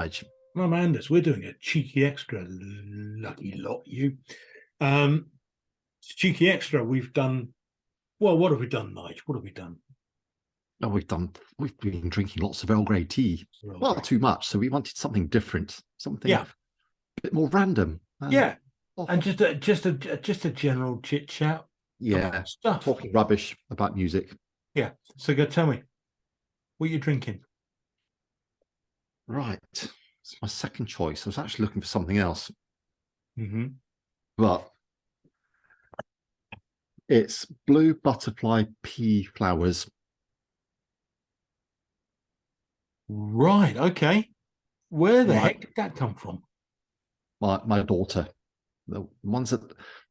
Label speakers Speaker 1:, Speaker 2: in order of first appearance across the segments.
Speaker 1: Nige.
Speaker 2: Well, Anders, we're doing a cheeky extra. Lucky lot, you. Cheeky extra. We've done. Well, what have we done, Nige? What have we done?
Speaker 1: Oh, we've been drinking lots of Earl Grey tea. Well, too much. So we wanted something different, something a bit more random.
Speaker 2: And just a general chit chat.
Speaker 1: Yeah,
Speaker 2: stuff.
Speaker 1: Talking rubbish about music.
Speaker 2: Yeah. So go tell me, what you're drinking?
Speaker 1: Right. It's my second choice. I was actually looking for something else.
Speaker 2: Mm-hmm.
Speaker 1: But it's blue butterfly pea flowers.
Speaker 2: Right. Okay. Where the heck did that come from?
Speaker 1: My daughter. The ones that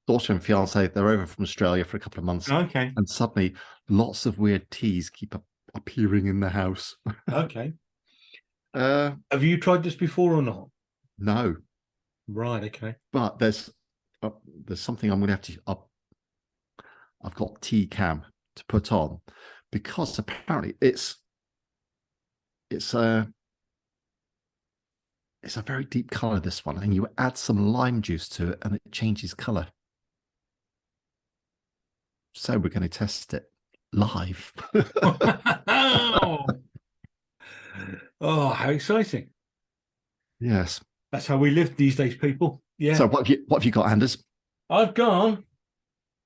Speaker 1: daughter and fiance, they're over from Australia for a couple of months.
Speaker 2: Okay.
Speaker 1: And suddenly lots of weird teas keep appearing in the house.
Speaker 2: Okay.
Speaker 1: Have
Speaker 2: you tried this before or not?
Speaker 1: No.
Speaker 2: Right. Okay.
Speaker 1: But there's something I'm going to have to. I've got tea cam to put on because apparently it's a very deep color, this one, and you add some lime juice to it and it changes color. So we're going to test it live.
Speaker 2: Oh, how exciting.
Speaker 1: Yes.
Speaker 2: That's how we live these days, people. Yeah.
Speaker 1: So what have you got, Anders?
Speaker 2: I've gone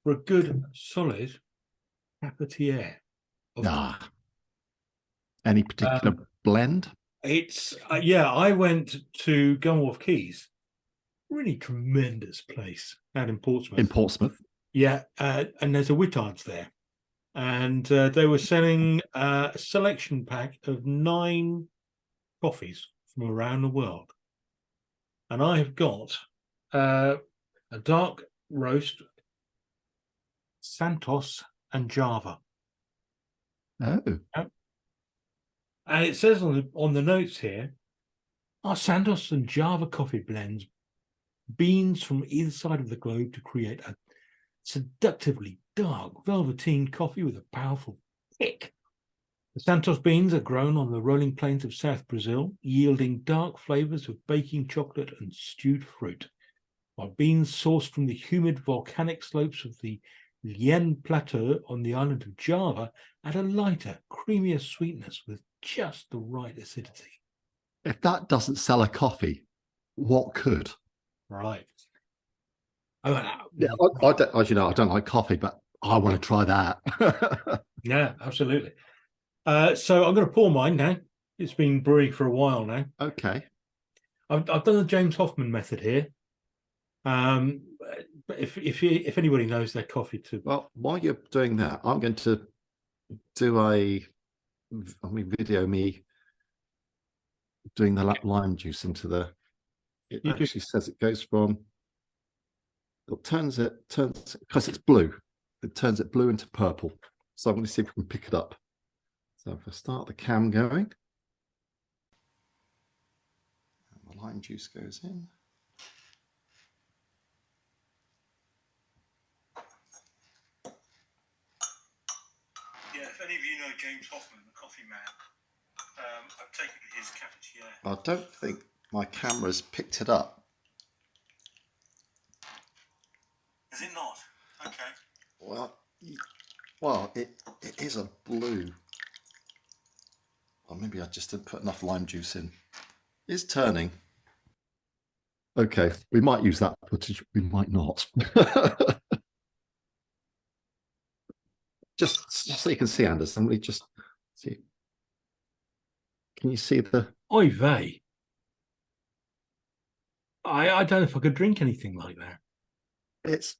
Speaker 2: for a good solid cafetiere.
Speaker 1: Any particular blend?
Speaker 2: It's I went to Gunwharf Keys. Really tremendous place out in Portsmouth.
Speaker 1: In Portsmouth.
Speaker 2: Yeah, and there's a Whittards there. And they were selling a selection pack of 9 coffees from around the world. And I have got a dark roast, Santos and Java.
Speaker 1: Oh.
Speaker 2: And it says on the notes here, our Santos and Java coffee blends beans from either side of the globe to create a seductively dark velveteen coffee with a powerful kick. The Santos beans are grown on the rolling plains of South Brazil, yielding dark flavors of baking chocolate and stewed fruit, while beans sourced from the humid volcanic slopes of the Lien Plateau on the island of Java add a lighter, creamier sweetness with just the right acidity.
Speaker 1: If that doesn't sell a coffee, what could?
Speaker 2: Right.
Speaker 1: Yeah, I don't, as you know, I don't like coffee, but I want to try that.
Speaker 2: Yeah, absolutely. So I'm going to pour mine now. It's been brewing for a while now.
Speaker 1: Okay.
Speaker 2: I've done the James Hoffman method here. But if anybody knows their coffee too.
Speaker 1: Well, while you're doing that, I'm going to do video me doing the lime juice into the. It actually says it goes from. It turns because it's blue. It turns it blue into purple. So I'm going to see if we can pick it up. So if I start the cam going, and the lime juice goes in.
Speaker 2: Yeah, if any of you know James Hoffman, the coffee man, I've taken his cafetiere.
Speaker 1: I don't think my camera's picked it up.
Speaker 2: Is it not? Okay.
Speaker 1: Well, it is a blue. Or maybe I just didn't put enough lime juice in. It's turning. Okay, we might use that footage. We might not. just so you can see, Anderson. We just see. Can you see the?
Speaker 2: Oy vey. I don't know if I could drink anything like that.
Speaker 1: It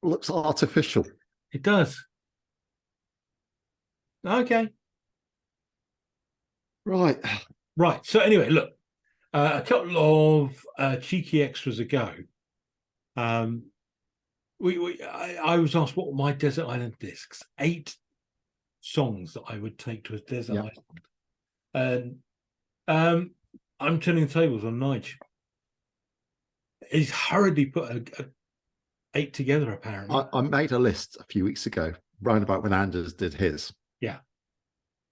Speaker 1: looks artificial.
Speaker 2: It does. Okay.
Speaker 1: Right.
Speaker 2: So anyway, look, a couple of cheeky extras ago, I was asked what were my Desert Island discs, 8 songs that I would take to a desert island. And I'm turning the tables on Nige. He's hurriedly put a 8 together, apparently.
Speaker 1: I made a list a few weeks ago, round about when Anders did his.
Speaker 2: Yeah.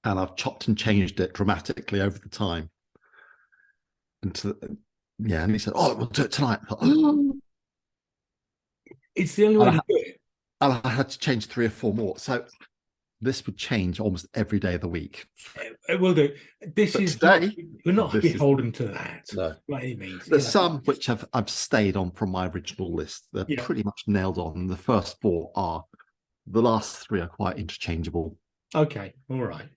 Speaker 1: And I've chopped and changed it dramatically over the time. and he said, "Oh, we'll do it tonight." I thought, "Oh."
Speaker 2: It's the only way to do it.
Speaker 1: And I had to change 3 or 4 more. So this would change almost every day of the week.
Speaker 2: It will do. This
Speaker 1: But
Speaker 2: is
Speaker 1: today,
Speaker 2: we're not
Speaker 1: this is
Speaker 2: beholden to that
Speaker 1: no.
Speaker 2: by any means.
Speaker 1: There's some which I've stayed on from my original list. They're pretty much nailed on. The first 4 are. The last 3 are quite interchangeable.
Speaker 2: Okay, all right.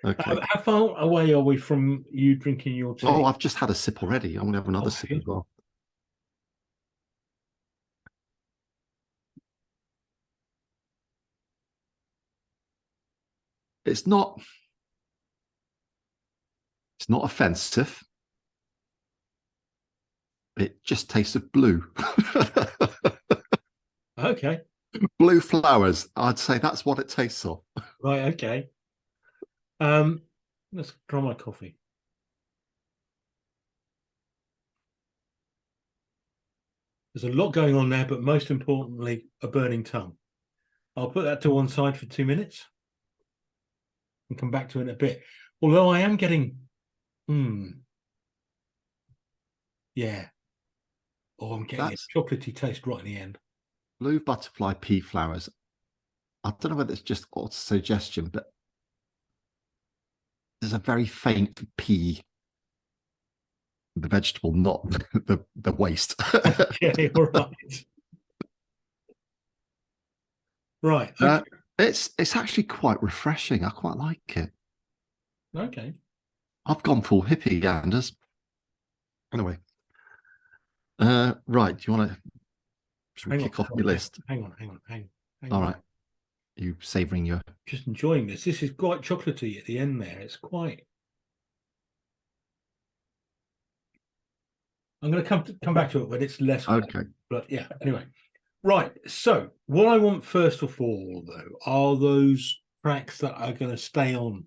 Speaker 1: Okay.
Speaker 2: How far away are we from you drinking your tea?
Speaker 1: Oh, I've just had a sip already. I'm going to have another sip as well. It's not offensive. It just tastes of blue.
Speaker 2: Okay.
Speaker 1: Blue flowers. I'd say that's what it tastes of.
Speaker 2: Right, okay. Let's try my coffee. There's a lot going on there, but most importantly, a burning tongue. I'll put that to one side for 2 minutes and come back to it in a bit. Although I am getting, yeah. Oh, I'm getting a chocolatey taste right in the end.
Speaker 1: Blue butterfly pea flowers. I don't know whether it's just auto-suggestion, but there's a very faint pea. The vegetable, not the waste.
Speaker 2: Okay, all right. Right. Okay.
Speaker 1: It's actually quite refreshing. I quite like it.
Speaker 2: Okay.
Speaker 1: I've gone full hippie, Anders. Anyway, right. Do you want to kick off your list?
Speaker 2: Hang on.
Speaker 1: All right. You savouring your...
Speaker 2: Just enjoying this. This is quite chocolatey at the end there. It's quite... I'm going to come back to it when it's less...
Speaker 1: Okay.
Speaker 2: But yeah, anyway. Right. So what I want first of all, though, are those tracks that are going to stay on.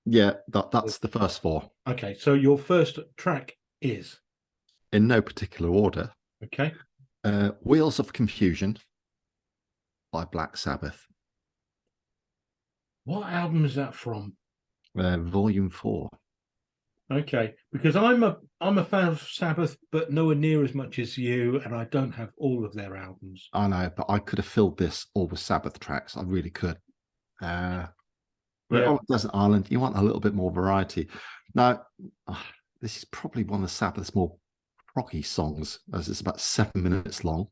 Speaker 1: Yeah, that's the first 4.
Speaker 2: Okay. So your first track is?
Speaker 1: In no particular order.
Speaker 2: Okay.
Speaker 1: Wheels of Confusion by Black Sabbath.
Speaker 2: What album is that from?
Speaker 1: Volume 4.
Speaker 2: Okay, because I'm a fan of Sabbath, but nowhere near as much as you, and I don't have all of their albums.
Speaker 1: I know, but I could have filled this all with Sabbath tracks. I really could. Desert Island, you want a little bit more variety. Now, this is probably one of Sabbath's more proggy songs, as it's about 7 minutes long.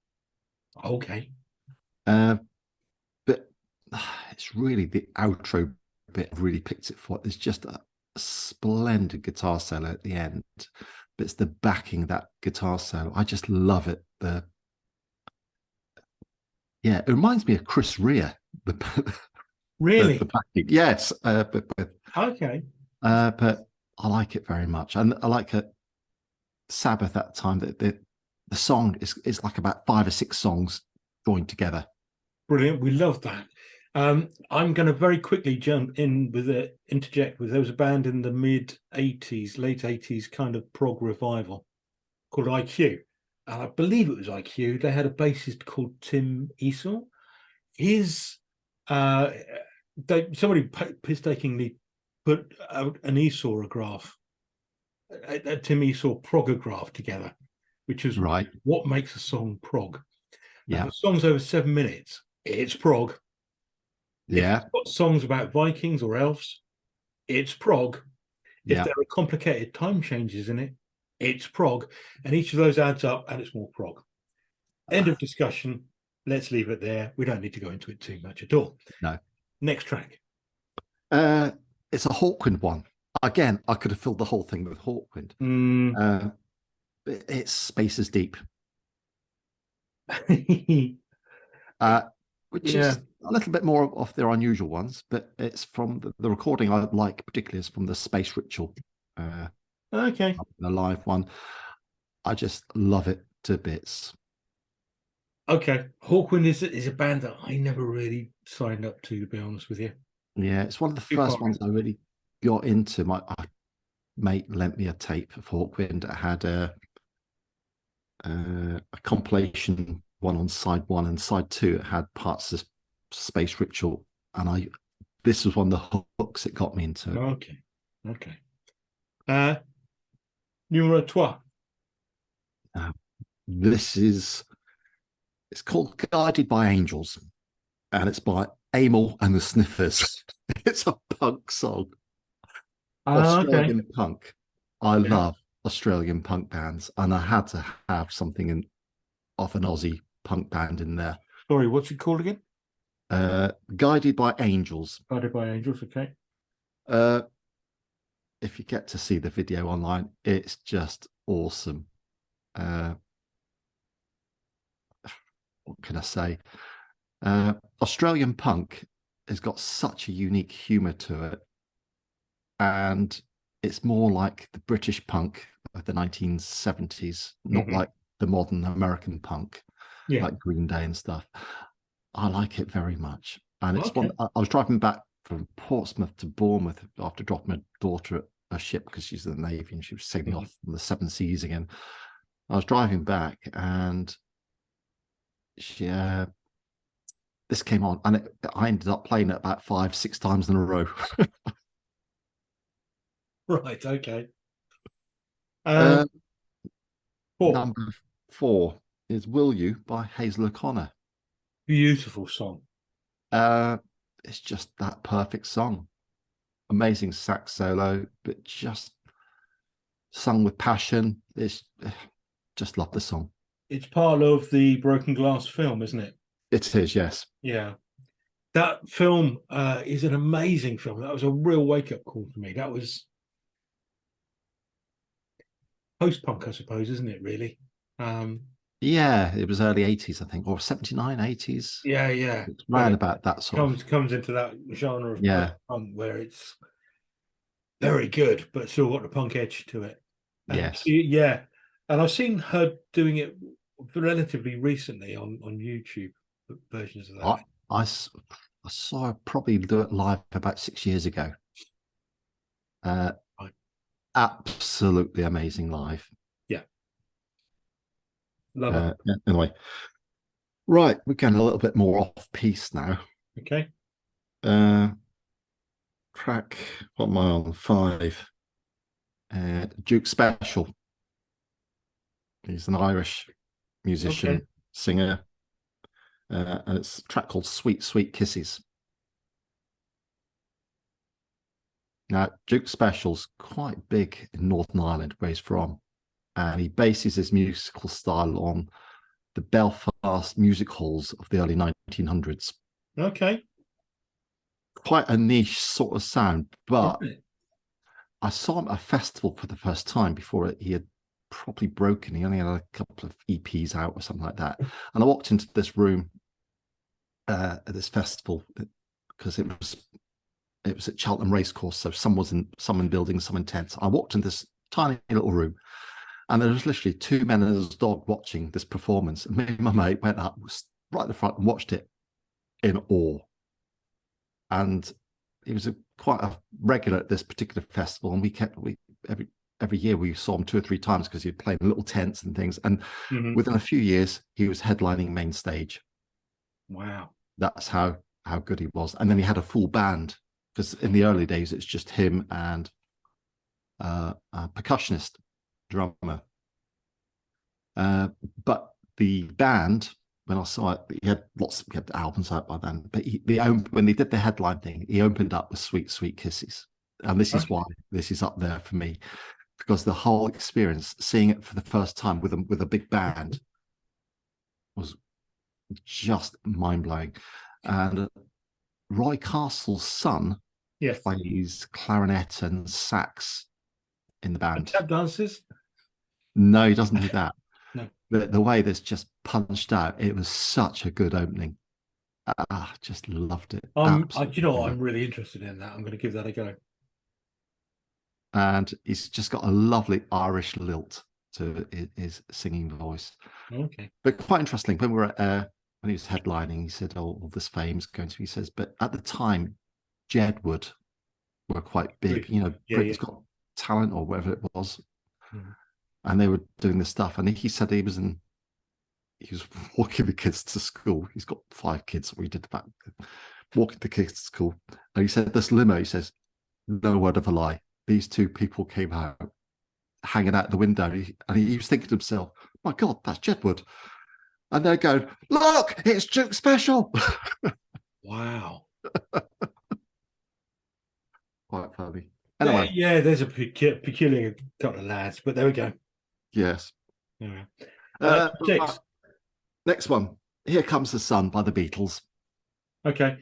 Speaker 2: Okay.
Speaker 1: But it's really the outro bit really picks it for. There's just a splendid guitar solo at the end, but it's the backing of that guitar solo. I just love it. It reminds me of Chris Rea.
Speaker 2: Really?
Speaker 1: The backing. Yes.
Speaker 2: Okay.
Speaker 1: But I like it very much, and I like it. Sabbath at the time that the song is like about 5 or 6 songs joined together.
Speaker 2: Brilliant. We love that. I'm going to very quickly jump in with interject with there was a band in the late 80s kind of prog revival called IQ, and I believe it was IQ. They had a bassist called Tim Esau. Somebody painstakingly put out an Esau-graph, a Tim Esau progograph together, which is
Speaker 1: right.
Speaker 2: What makes a song prog.
Speaker 1: Yeah,
Speaker 2: the song's over 7 minutes. It's prog.
Speaker 1: Yeah.
Speaker 2: If it's got songs about Vikings or elves, it's prog. If there are complicated time changes in it, it's prog. And each of those adds up and it's more prog. End of discussion. Let's leave it there. We don't need to go into it too much at all.
Speaker 1: No.
Speaker 2: Next track.
Speaker 1: It's a Hawkwind one. Again, I could have filled the whole thing with Hawkwind. It's Spaces Deep. Which is a little bit more off their unusual ones, but it's from the recording I like particularly is from the Space Ritual.
Speaker 2: Okay.
Speaker 1: The live one. I just love it to bits.
Speaker 2: Okay. Hawkwind is a band that I never really signed up to be honest with you.
Speaker 1: Yeah, it's one of the first ones I really got into. My mate lent me a tape of Hawkwind. It had a compilation one on side 1 and side 2. It had parts of Space Ritual, and this was one of the hooks it got me into.
Speaker 2: Okay. Numéro trois.
Speaker 1: It's called Guided by Angels, and it's by Amel and the Sniffers. It's a punk song.
Speaker 2: Okay.
Speaker 1: Australian punk. I
Speaker 2: Yeah.
Speaker 1: love Australian punk bands, and I had to have something of an Aussie punk band in there.
Speaker 2: Sorry, what's it called again?
Speaker 1: Guided by Angels.
Speaker 2: Guided by Angels. Okay.
Speaker 1: Uh, if you get to see the video online, it's just awesome. What can I say? Australian punk has got such a unique humour to it, and it's more like the British punk of the 1970s, not like the modern American punk, like Green Day and stuff. I like it very much, and it's one. I was driving back from Portsmouth to Bournemouth after dropping my daughter at a ship because she's in the Navy and she was sailing off from the Seven Seas again. I was driving back, and this came on, and I ended up playing it about 5-6 times in a row.
Speaker 2: Right. Okay.
Speaker 1: Number 4 is "Will You" by Hazel O'Connor.
Speaker 2: Beautiful song.
Speaker 1: It's just that perfect song. Amazing sax solo, but just sung with passion. It's just love the song.
Speaker 2: It's part of the Broken Glass film, isn't it?
Speaker 1: It is, yes.
Speaker 2: Yeah. That film is an amazing film. That was a real wake-up call for me. That was post-punk, I suppose, isn't it, really?
Speaker 1: Yeah, it was early 80s, I think, or 79, 80s.
Speaker 2: Yeah.
Speaker 1: It's round about that sort of.
Speaker 2: Comes into that genre of post-punk where it's very good, but still got the punk edge to it.
Speaker 1: Yes.
Speaker 2: Yeah. And I've seen her doing it relatively recently on YouTube, versions of that.
Speaker 1: I saw her probably do it live about 6 years ago. Absolutely amazing live.
Speaker 2: Yeah. Love it.
Speaker 1: Anyway, right, we're getting a little bit more off piece now.
Speaker 2: Okay.
Speaker 1: Track, what am I on? 5. Duke Special. He's an Irish musician, singer, and it's a track called "Sweet Sweet Kisses." Now, Duke Special's quite big in Northern Ireland, where he's from, and he bases his musical style on the Belfast music halls of the early 1900s.
Speaker 2: Okay.
Speaker 1: Quite a niche sort of sound, but I saw him at a festival for the first time before he had probably broken. He only had a couple of EPs out or something like that. And I walked into this room at this festival because it was at Cheltenham Racecourse, so some in buildings, some in tents. I walked in this tiny little room, and there was literally 2 men and his dog watching this performance. And me and my mate went up right at the front and watched it in awe. And he was quite a regular at this particular festival, and every year we saw him 2 or 3 times because he'd play in little tents and things. And within a few years, he was headlining main stage.
Speaker 2: Wow.
Speaker 1: That's how good he was. And then he had a full band, because in the early days, it's just him and a percussionist, drummer. But the band, when I saw it, he had albums out by then. But when they did the headline thing, he opened up with "Sweet Sweet Kisses," and this is why this is up there for me, because the whole experience, seeing it for the first time with a big band, was just mind blowing. And Roy Castle's son plays clarinet and sax in the band.
Speaker 2: Tap dances?
Speaker 1: No, he doesn't do that.
Speaker 2: No.
Speaker 1: The way this just punched out, it was such a good opening. Just loved it.
Speaker 2: You know what? I'm really interested in that. I'm going to give that a go.
Speaker 1: And he's just got a lovely Irish lilt to his singing voice.
Speaker 2: Okay.
Speaker 1: But quite interesting, when we were when he was headlining, he said, "Oh, all this fame's going to," he says, but at the time, Jedward were quite big. You know, Britain's Got Talent or whatever it was. And they were doing this stuff. And he said he was walking the kids to school. He's got 5 kids. We did that, walking the kids to school. And he said, this limo, he says, no word of a lie, these 2 people came out hanging out the window, and he was thinking to himself, "My God, that's Jedward." And they're going, "Look, it's Duke Special."
Speaker 2: Wow.
Speaker 1: Quite funny. Anyway,
Speaker 2: Yeah, there's a peculiar couple of lads, but there we go.
Speaker 1: yes.
Speaker 2: Anyway.
Speaker 1: Right.
Speaker 2: 6.
Speaker 1: Next one. Here Comes the Sun by the Beatles.
Speaker 2: Okay.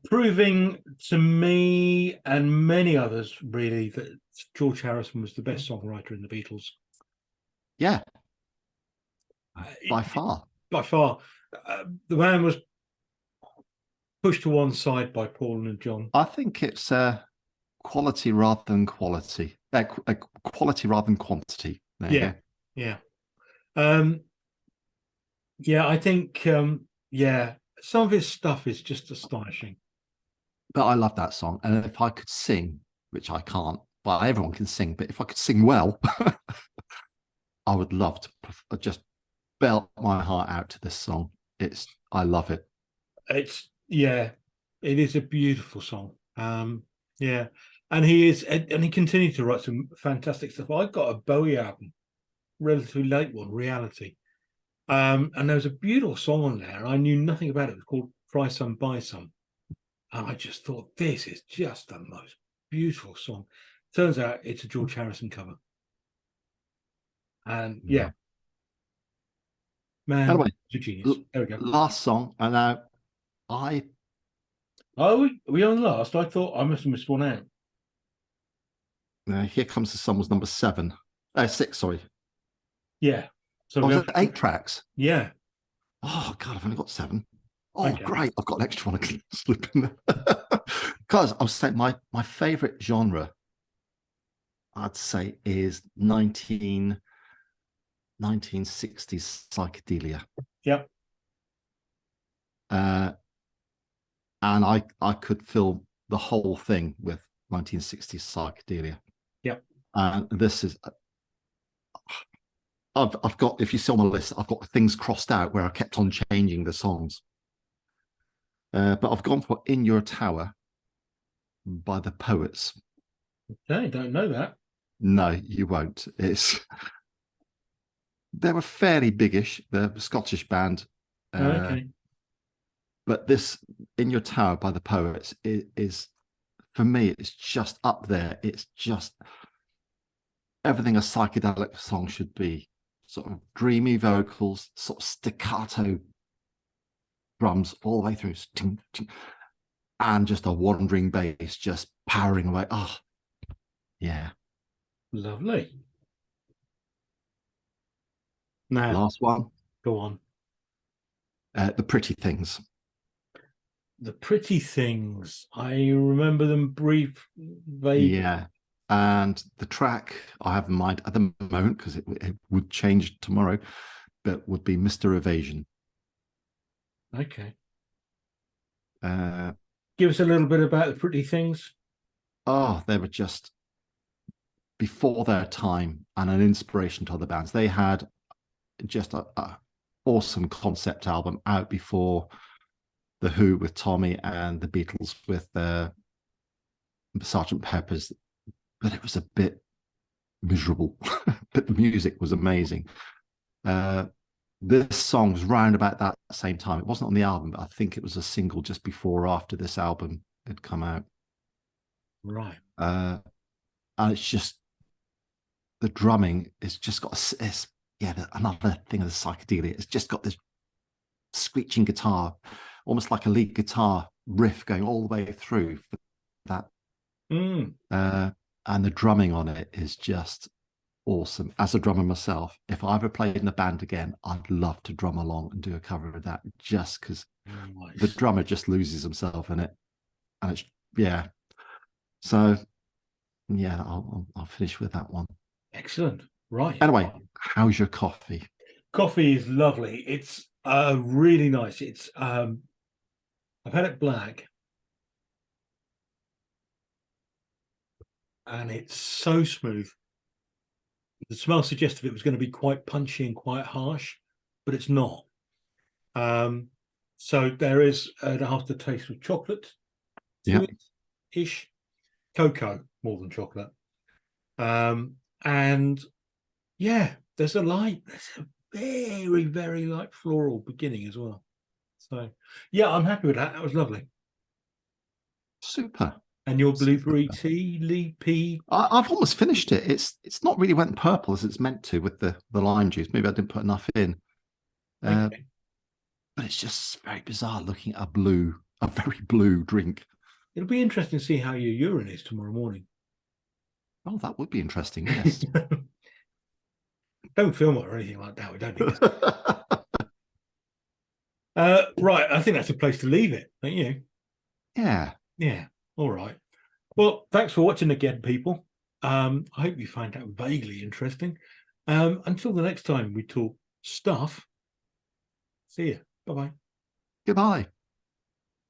Speaker 2: Proving to me and many others, really, that George Harrison was the best songwriter in the Beatles.
Speaker 1: Yeah, by far.
Speaker 2: By far. The man was pushed to one side by Paul and John.
Speaker 1: I think it's quality rather than quality. Quality rather than quantity. There you go.
Speaker 2: Yeah. Yeah, I think, yeah, some of his stuff is just astonishing.
Speaker 1: But I love that song. And if I could sing, which I can't, well, everyone can sing, but if I could sing well, I would love to just belt my heart out to this song. I love it.
Speaker 2: It is a beautiful song. Yeah. And he continued to write some fantastic stuff. I got a Bowie album, relatively late one, Reality. And there was a beautiful song on there. I knew nothing about it. It was called Cry Some, Buy Some. And I just thought, this is just the most beautiful song. Turns out it's a George Harrison cover. And yeah, man,
Speaker 1: Anyway,
Speaker 2: it's a genius. There we go.
Speaker 1: Last song, and now I.
Speaker 2: Oh, are we on the last? I thought I must have missed one out.
Speaker 1: Here Comes the Sun was number 7. 6, sorry.
Speaker 2: Yeah. So
Speaker 1: was it 8 tracks?
Speaker 2: Yeah.
Speaker 1: Oh, God, I've only got 7. Oh,
Speaker 2: okay.
Speaker 1: Great. I've got an extra one I can slip in there. Because I was saying my favorite genre, I'd say, is 1960s psychedelia.
Speaker 2: Yep.
Speaker 1: And I could fill the whole thing with 1960s psychedelia.
Speaker 2: Yep.
Speaker 1: And this is, I've got, if you see on my list, I've got things crossed out where I kept on changing the songs. But I've gone for In Your Tower by the Poets.
Speaker 2: Okay, don't know that.
Speaker 1: No, you won't. They were fairly biggish. They're a Scottish band.
Speaker 2: Okay.
Speaker 1: But this In Your Tower by the Poets is, for me, it's just up there. It's just everything a psychedelic song should be. Sort of dreamy vocals, sort of staccato drums all the way through, and just a wandering bass just powering away. Oh, yeah.
Speaker 2: Lovely. Now,
Speaker 1: Last one.
Speaker 2: go on.
Speaker 1: The Pretty Things.
Speaker 2: The Pretty Things. I remember them vague.
Speaker 1: Yeah. And the track I have in mind at the moment, because it would change tomorrow, but would be Mr. Evasion.
Speaker 2: Okay. Give us a little bit about the Pretty Things.
Speaker 1: Oh, they were just before their time and an inspiration to other bands. They had just a awesome concept album out before The Who with Tommy and the Beatles with Sgt. Pepper's, but it was a bit miserable. But the music was amazing. This song was round about that same time. It wasn't on the album, but I think it was a single just before or after this album had come out.
Speaker 2: Right.
Speaker 1: And it's just, the drumming is just got another thing of the psychedelia. It's just got this screeching guitar, almost like a lead guitar riff going all the way through for that. And the drumming on it is just awesome. As a drummer myself, if I ever played in a band again, I'd love to drum along and do a cover of that, just because the drummer just loses himself in it. And it's, yeah. So, yeah, I'll finish with that one.
Speaker 2: Excellent. Right.
Speaker 1: Anyway, how's your coffee?
Speaker 2: Coffee is lovely. It's really nice. It's I've had it black, and it's so smooth. The smell suggested it was going to be quite punchy and quite harsh, but it's not. So there is an aftertaste of chocolate to it-ish. Cocoa more than chocolate. And yeah, there's a light. There's a very, very light floral beginning as well. So yeah, I'm happy with that. That was lovely.
Speaker 1: Super.
Speaker 2: And your
Speaker 1: Super.
Speaker 2: blueberry tea, leafy.
Speaker 1: I've almost finished it. It's not really went purple as it's meant to with the lime juice. Maybe I didn't put enough in.
Speaker 2: Okay.
Speaker 1: But it's just very bizarre looking at a very blue drink.
Speaker 2: It'll be interesting to see how your urine is tomorrow morning.
Speaker 1: Oh, that would be interesting. Yes.
Speaker 2: Don't film it or anything like that. We don't need this. Right, I think that's a place to leave it, don't you?
Speaker 1: Yeah.
Speaker 2: Yeah. All right. Well, thanks for watching again, people. I hope you find that vaguely interesting. Until the next time we talk stuff, see you. Bye-bye.
Speaker 1: Goodbye.